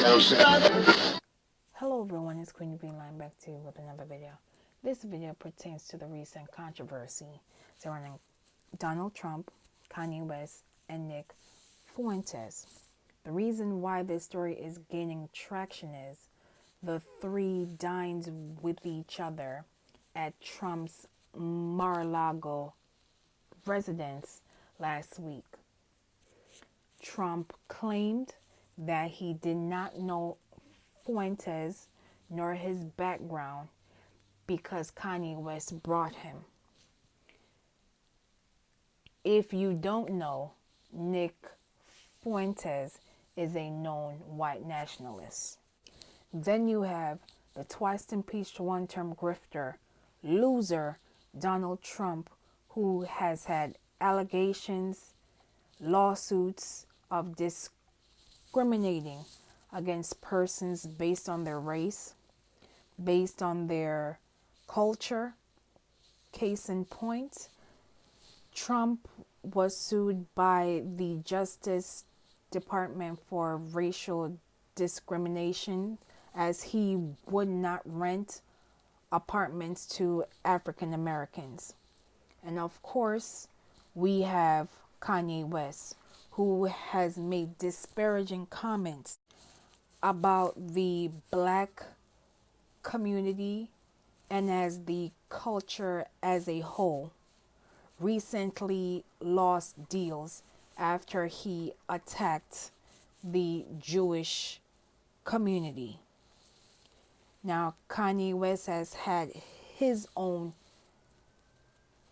Hello everyone, it's Queen Bean Line back to you with another video. This video pertains to the recent controversy surrounding Donald Trump, Kanye West, and Nick Fuentes. The reason why this story is gaining traction is the three dined with each other at Trump's Mar-a-Lago residence last week. Trump claimed that he did not know Fuentes nor his background because Kanye West brought him. If you don't know, Nick Fuentes is a known white nationalist. Then you have the twice impeached one-term grifter, loser Donald Trump, who has had allegations, lawsuits of discriminating against persons based on their race, based on their culture. Case in point, Trump was sued by the Justice Department for racial discrimination as he would not rent apartments to African Americans. And of course, we have Kanye West, who has made disparaging comments about the black community and as the culture as a whole. Recently lost deals after he attacked the Jewish community. Now, Kanye West has had his own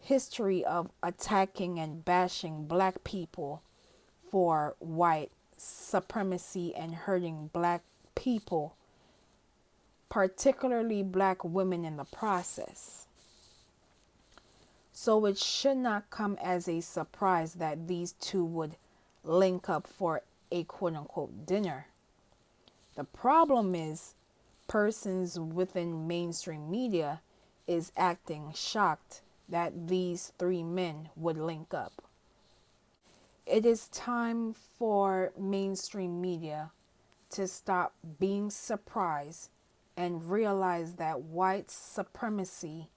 history of attacking and bashing black people for white supremacy and hurting black people, particularly black women, in the process. So it should not come as a surprise that these two would link up for a quote-unquote dinner. The problem is persons within mainstream media is acting shocked that these three men would link up. It is time for mainstream media to stop being surprised and realize that white supremacy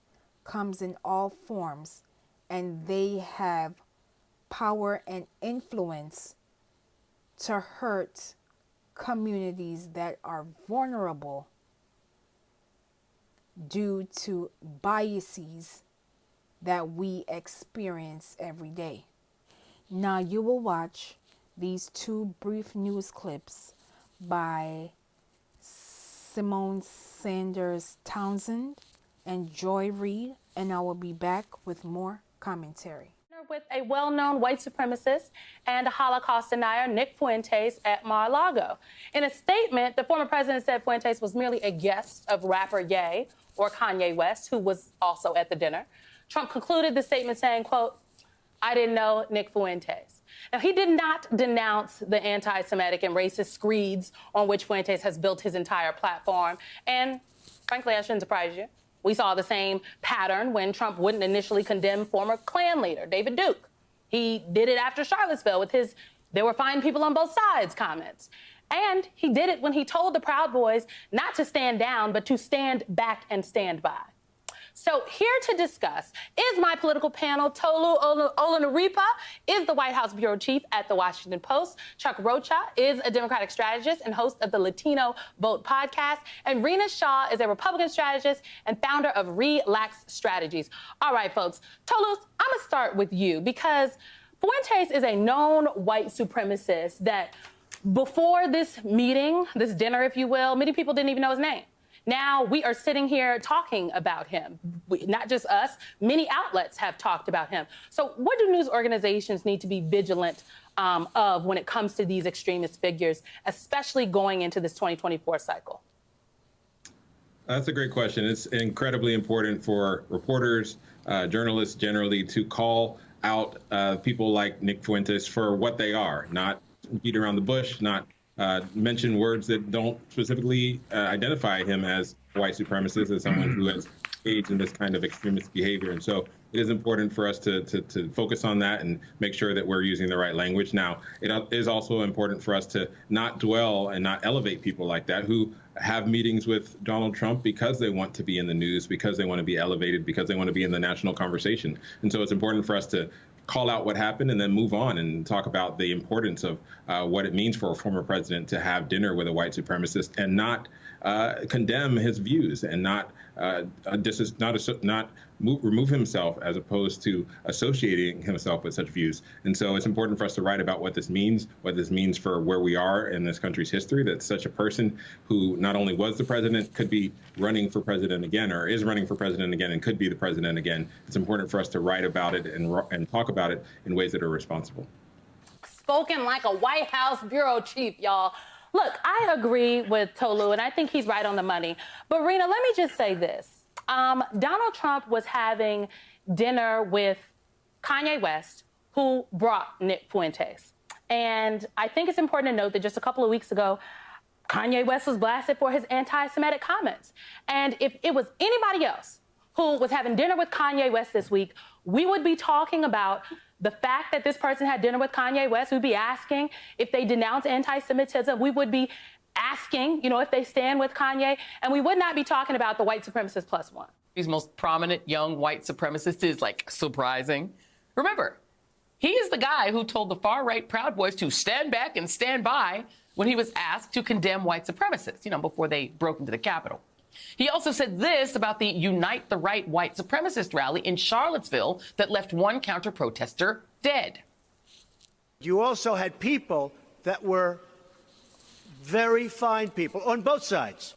comes in all forms, and they have power and influence to hurt communities that are vulnerable due to biases that we experience every day. Now you will watch these two brief news clips by Simone Sanders Townsend and Joy Reid, and I will be back with more commentary. With a well-known white supremacist and a Holocaust denier, Nick Fuentes, at Mar-a-Lago. In a statement, the former president said Fuentes was merely a guest of rapper Ye, or Kanye West, who was also at the dinner. Trump concluded the statement saying, quote, "I didn't know Nick Fuentes." Now, he did not denounce the anti-Semitic and racist screeds on which Fuentes has built his entire platform. And frankly, I shouldn't surprise you. We saw the same pattern when Trump wouldn't initially condemn former Klan leader David Duke. He did it after Charlottesville with his "there were fine people on both sides" comments. And he did it when he told the Proud Boys not to stand down, but to stand back and stand by. So here to discuss is my political panel. Tolu Olorunnipa is the White House bureau chief at The Washington Post. Chuck Rocha is a Democratic strategist and host of the Latino Vote podcast. And Rena Shaw is a Republican strategist and founder of Relax Strategies. All right, folks. Tolu, I'm going to start with you because Fuentes is a known white supremacist that before this meeting, this dinner, if you will, many people didn't even know his name. Now we are sitting here talking about him. Not just us, many outlets have talked about him. So what do news organizations need to be vigilant of when it comes to these extremist figures, especially going into this 2024 cycle? That's a great question. It's incredibly important for reporters, journalists generally, to call out people like Nick Fuentes for what they are, not beat around the bush, not mention words that don't specifically identify him as white supremacist, as someone who has engage in this kind of extremist behavior. And so it is important for us to focus on that and make sure that we're using the right language. Now, it is also important for us to not dwell and not elevate people like that who have meetings with Donald Trump because they want to be in the news, because they want to be elevated, because they want to be in the national conversation. And so it's important for us to call out what happened and then move on and talk about the importance of what it means for a former president to have dinner with a white supremacist and not condemn his views and not remove himself as opposed to associating himself with such views. And so it's important for us to write about what this means for where we are in this country's history, that such a person who not only was the president could be running for president again, or is running for president again and could be the president again. It's important for us to write about it and talk about it in ways that are responsible. Spoken like a White House bureau chief, y'all. Look, I agree with Tolu, and I think he's right on the money. But Rena, let me just say this. Donald Trump was having dinner with Kanye West, who brought Nick Fuentes. And I think it's important to note that just a couple of weeks ago, Kanye West was blasted for his anti-Semitic comments. And if it was anybody else who was having dinner with Kanye West this week, we would be talking about the fact that this person had dinner with Kanye West. We'd be asking if they denounce anti-Semitism. We would be asking, if they stand with Kanye. And we would not be talking about the white supremacist plus one. These most prominent young white supremacists is surprising. Remember, he is the guy who told the far-right Proud Boys to stand back and stand by when he was asked to condemn white supremacists, before they broke into the Capitol. He also said this about the Unite the Right white supremacist rally in Charlottesville that left one counter-protester dead. You also had people that were very fine people on both sides.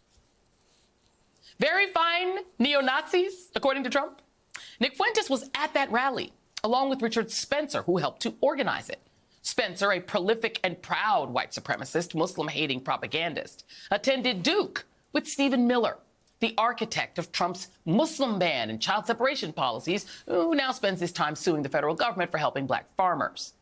Very fine neo-Nazis, according to Trump. Nick Fuentes was at that rally, along with Richard Spencer, who helped to organize it. Spencer, a prolific and proud white supremacist, Muslim-hating propagandist, attended Duke with Stephen Miller, the architect of Trump's Muslim ban and child separation policies, who now spends his time suing the federal government for helping black farmers.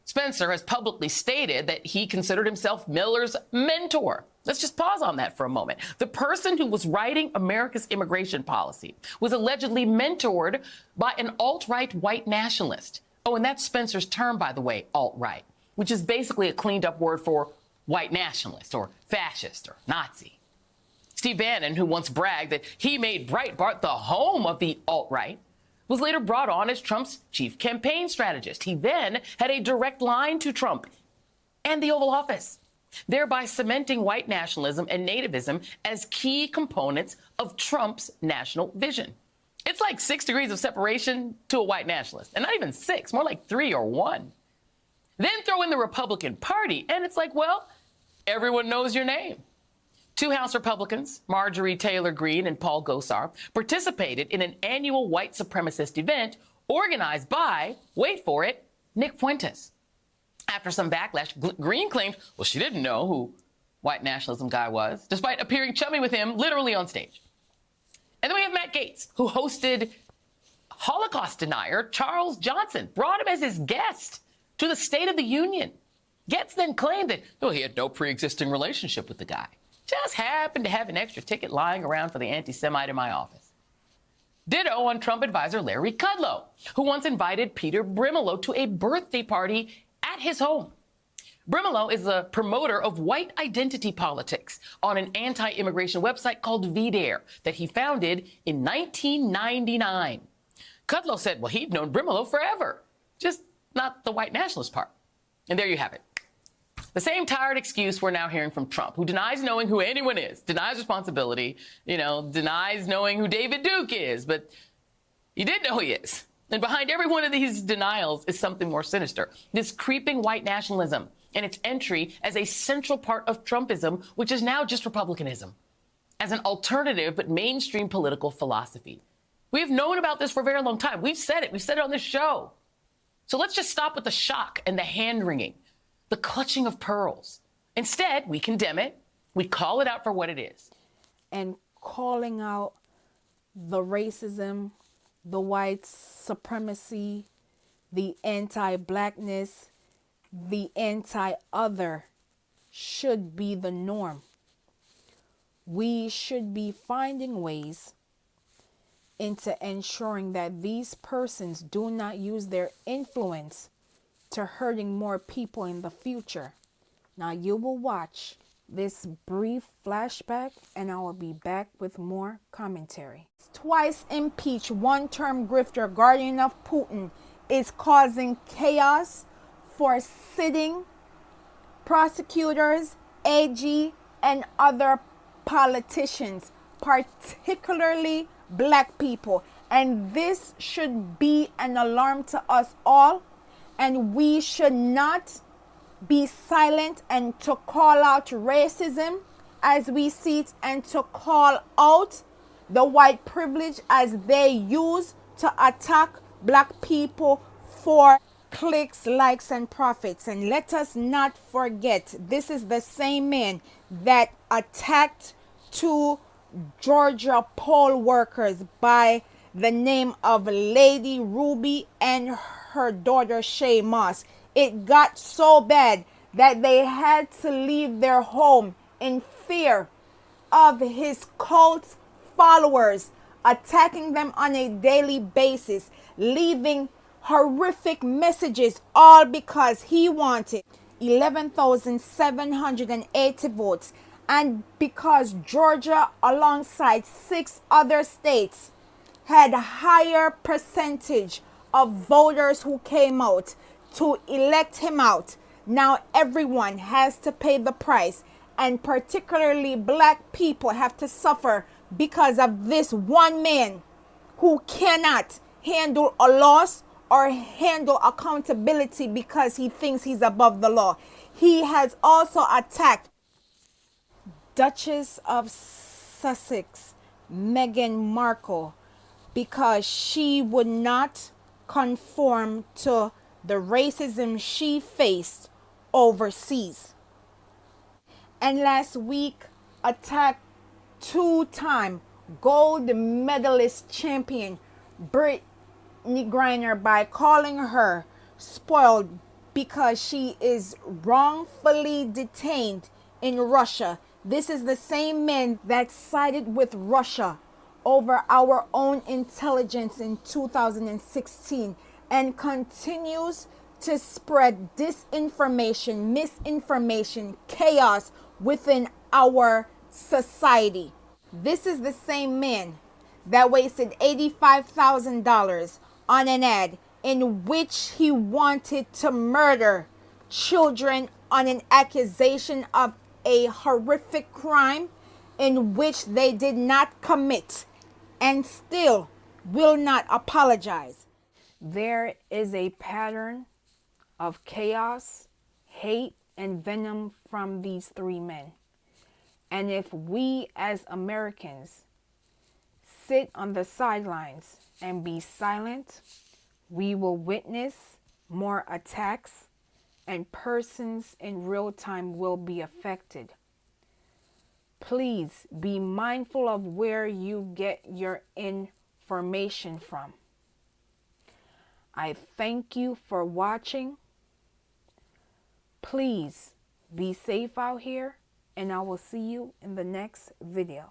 Spencer has publicly stated that he considered himself Miller's mentor. Let's just pause on that for a moment. The person who was writing America's immigration policy was allegedly mentored by an alt-right white nationalist. Oh, and that's Spencer's term, by the way, alt-right, which is basically a cleaned-up word for white nationalist or fascist or Nazi. Steve Bannon, who once bragged that he made Breitbart the home of the alt-right, was later brought on as Trump's chief campaign strategist. He then had a direct line to Trump and the Oval Office, thereby cementing white nationalism and nativism as key components of Trump's national vision. It's like 6 degrees of separation to a white nationalist, and not even 6, more like 3 or 1. Then throw in the Republican Party, and it's like, well, everyone knows your name. 2 House Republicans, Marjorie Taylor Greene and Paul Gosar, participated in an annual white supremacist event organized by, wait for it, Nick Fuentes. After some backlash, Greene claimed, well, she didn't know who white nationalism guy was, despite appearing chummy with him literally on stage. And then we have Matt Gaetz, who hosted Holocaust denier Charles Johnson, brought him as his guest to the State of the Union. Gaetz then claimed that, he had no pre-existing relationship with the guy. Just happened to have an extra ticket lying around for the antisemite in my office. Ditto on Trump advisor Larry Kudlow, who once invited Peter Brimelow to a birthday party at his home. Brimelow is a promoter of white identity politics on an anti-immigration website called VDare that he founded in 1999. Kudlow said, well, he'd known Brimelow forever, just not the white nationalist part. And there you have it. The same tired excuse we're now hearing from Trump, who denies knowing who anyone is, denies responsibility, denies knowing who David Duke is, but he did know he is. And behind every one of these denials is something more sinister, this creeping white nationalism and its entry as a central part of Trumpism, which is now just republicanism, as an alternative but mainstream political philosophy. We have known about this for a very long time. We've said it on this show. So let's just stop with the shock and the hand-wringing, the clutching of pearls. Instead, we condemn it. We call it out for what it is. And calling out the racism, the white supremacy, the anti-blackness, the anti-other should be the norm. We should be finding ways into ensuring that these persons do not use their influence to hurting more people in the future. Now you will watch this brief flashback and I will be back with more commentary. Twice impeached one-term grifter guardian of Putin is causing chaos for sitting prosecutors, AG, and other politicians, particularly black people. And this should be an alarm to us all, and we should not be silent and to call out racism as we see it and to call out the white privilege as they use to attack black people for clicks, likes, and profits. And let us not forget, this is the same man that attacked two Georgia poll workers by the name of Lady Ruby and her daughter Shay Moss. It got so bad that they had to leave their home in fear of his cult followers attacking them on a daily basis, leaving horrific messages, all because he wanted 11,780 votes, and because Georgia, alongside 6 other states, had a higher percentage of voters who came out to elect him out. Now everyone has to pay the price, and particularly black people have to suffer because of this one man who cannot handle a loss or handle accountability because he thinks he's above the law. He has also attacked Duchess of Sussex, Meghan Markle, because she would not conform to the racism she faced overseas. And last week attacked 2-time gold medalist champion Brittany Griner by calling her spoiled because she is wrongfully detained in Russia. This is the same man that sided with Russia over our own intelligence in 2016 and continues to spread disinformation, misinformation, chaos within our society. This is the same man that wasted $85,000 on an ad in which he wanted to murder children on an accusation of a horrific crime in which they did not commit, and still will not apologize. There is a pattern of chaos, hate, and venom from these 3 men. And if we as Americans sit on the sidelines and be silent, we will witness more attacks and persons in real time will be affected. Please be mindful of where you get your information from. I thank you for watching. Please be safe out here, and I will see you in the next video.